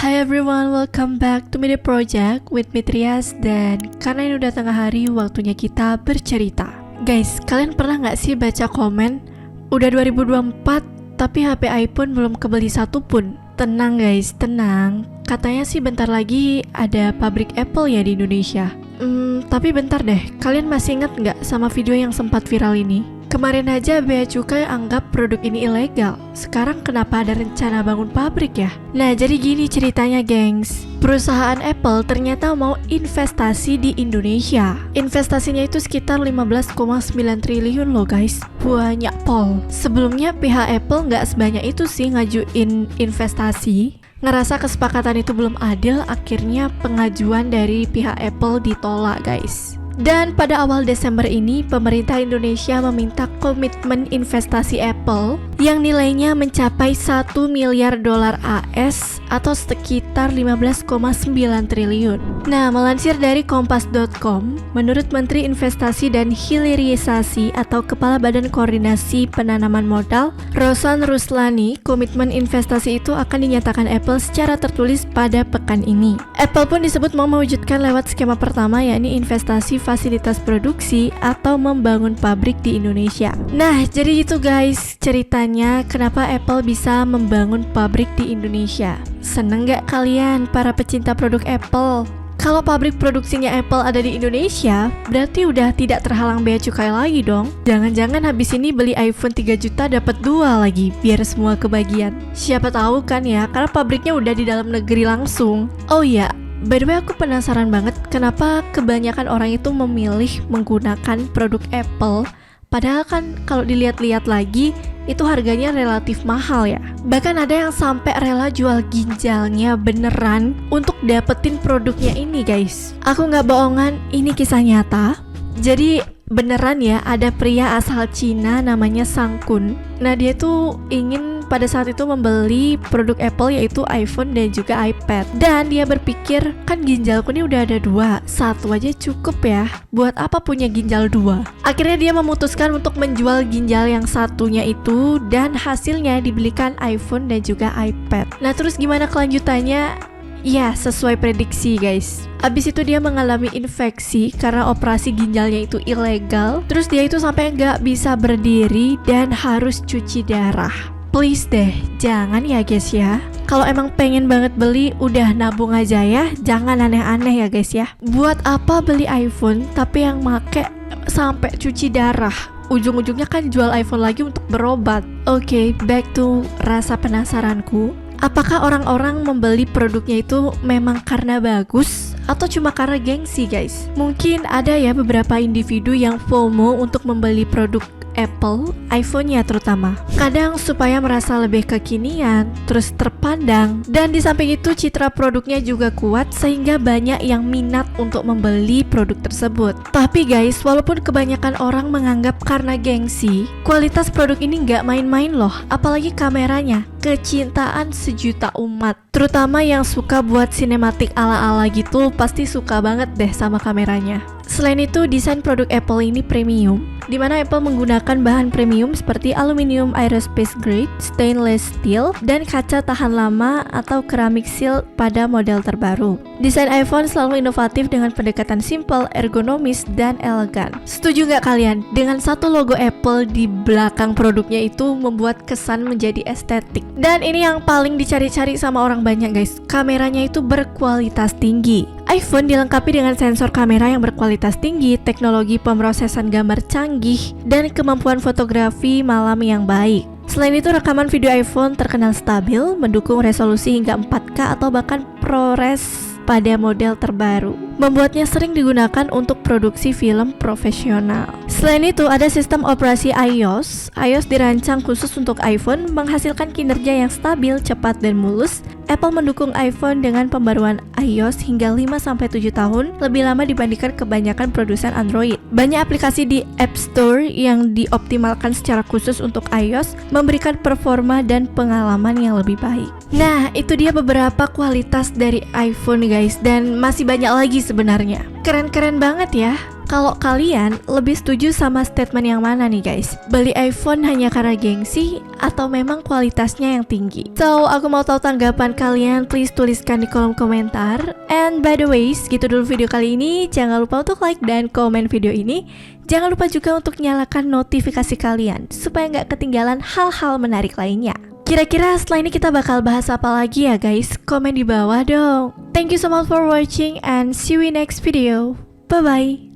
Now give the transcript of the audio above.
Hi everyone, welcome back to Media Project with Mitrias. Dan karena ini udah tengah hari, waktunya kita bercerita. Guys, kalian pernah gak sih baca komen udah 2024 tapi HP iPhone belum kebeli satu pun? Tenang guys, tenang. Katanya sih bentar lagi ada pabrik Apple ya di Indonesia. Tapi bentar deh, kalian masih ingat gak sama video yang sempat viral ini? Kemarin aja Bea Cukai anggap produk ini ilegal. Sekarang kenapa ada rencana bangun pabrik ya? Nah, jadi gini ceritanya, gengs. Perusahaan Apple ternyata mau investasi di Indonesia. Investasinya itu sekitar 15,9 triliun loh guys. Banyak pol. Sebelumnya pihak Apple nggak sebanyak itu sih ngajuin investasi. Ngerasa kesepakatan itu belum adil, akhirnya pengajuan dari pihak Apple ditolak guys. Dan pada awal Desember ini, pemerintah Indonesia meminta komitmen investasi Apple yang nilainya mencapai 1 miliar dolar AS atau sekitar 15,9 triliun. Nah, melansir dari kompas.com, menurut Menteri Investasi dan Hilirisasi atau Kepala Badan Koordinasi Penanaman Modal, Rosan Ruslani, komitmen investasi itu akan dinyatakan Apple secara tertulis pada pekan ini. Apple pun disebut mau mewujudkan lewat skema pertama, yakni investasi fasilitas produksi atau membangun pabrik di Indonesia. Nah, jadi itu guys ceritanya kenapa Apple bisa membangun pabrik di Indonesia. Seneng gak kalian para pecinta produk Apple? Kalau pabrik produksinya Apple ada di Indonesia, berarti udah tidak terhalang bea cukai lagi dong. Jangan-jangan habis ini beli iPhone 3 juta dapat 2 lagi, biar semua kebagian. Siapa tahu kan ya, karena pabriknya udah di dalam negeri langsung. Oh iya, by the way, aku penasaran banget kenapa kebanyakan orang itu memilih menggunakan produk Apple. Padahal kan kalau dilihat-lihat lagi, itu harganya relatif mahal ya. Bahkan ada yang sampai rela jual ginjalnya beneran untuk dapetin produknya ini guys. Aku nggak bohongan, ini kisah nyata. Jadi beneran ya, ada pria asal Cina namanya Sang Kun. Nah, dia tuh ingin pada saat itu membeli produk Apple yaitu iPhone dan juga iPad. Dan dia berpikir, kan ginjalku ini udah ada 2, satu aja cukup ya. Buat apa punya ginjal 2? Akhirnya dia memutuskan untuk menjual ginjal yang satunya itu, dan hasilnya dibelikan iPhone dan juga iPad. Nah, terus gimana kelanjutannya? Ya, sesuai prediksi guys. Abis itu dia mengalami infeksi karena operasi ginjalnya itu ilegal. Terus dia itu sampai nggak bisa berdiri dan harus cuci darah. Please deh, jangan ya guys ya. Kalau emang pengen banget beli, udah nabung aja ya. Jangan aneh-aneh ya guys ya. Buat apa beli iPhone tapi yang make sampai cuci darah? Ujung-ujungnya kan jual iPhone lagi untuk berobat. Oke, back to rasa penasaranku. Apakah orang-orang membeli produknya itu memang karena bagus atau cuma karena gengsi guys? Mungkin ada ya beberapa individu yang FOMO untuk membeli produk Apple, iPhone-nya terutama. Kadang supaya merasa lebih kekinian, terus terpandang, dan di samping itu citra produknya juga kuat sehingga banyak yang minat untuk membeli produk tersebut. Tapi guys, walaupun kebanyakan orang menganggap karena gengsi, kualitas produk ini nggak main-main loh, apalagi kameranya. Kecintaan sejuta umat, terutama yang suka buat sinematik ala-ala gitu, pasti suka banget deh sama kameranya. Selain itu, desain produk Apple ini premium, di mana Apple menggunakan bahan premium seperti aluminium aerospace grade, stainless steel, dan kaca tahan lama atau keramik seal pada model terbaru. Desain iPhone selalu inovatif dengan pendekatan simple, ergonomis, dan elegan. Setuju nggak kalian? Dengan satu logo Apple di belakang produknya itu membuat kesan menjadi estetik. Dan ini yang paling dicari-cari sama orang banyak guys, kameranya itu berkualitas tinggi. iPhone dilengkapi dengan sensor kamera yang berkualitas tinggi, teknologi pemrosesan gambar canggih, dan kemampuan fotografi malam yang baik. Selain itu, rekaman video iPhone terkenal stabil, mendukung resolusi hingga 4K atau bahkan ProRes pada model terbaru, membuatnya sering digunakan untuk produksi film profesional. Selain itu, ada sistem operasi iOS. iOS dirancang khusus untuk iPhone, menghasilkan kinerja yang stabil, cepat, dan mulus. Apple mendukung iPhone dengan pembaruan iOS hingga 5-7 tahun lebih lama dibandingkan kebanyakan produsen Android. Banyak aplikasi di App Store yang dioptimalkan secara khusus untuk iOS, memberikan performa dan pengalaman yang lebih baik. Nah, itu dia beberapa kualitas dari iPhone guys, dan masih banyak lagi sebenarnya. Keren-keren banget ya. Kalau kalian lebih setuju sama statement yang mana nih guys? Beli iPhone hanya karena gengsi atau memang kualitasnya yang tinggi? So, aku mau tahu tanggapan kalian, please tuliskan di kolom komentar. And by the way, segitu dulu video kali ini. Jangan lupa untuk like dan komen video ini. Jangan lupa juga untuk nyalakan notifikasi kalian supaya nggak ketinggalan hal-hal menarik lainnya. Kira-kira setelah ini kita bakal bahas apa lagi ya guys? Komen di bawah dong. Thank you so much for watching and see you in next video. Bye-bye.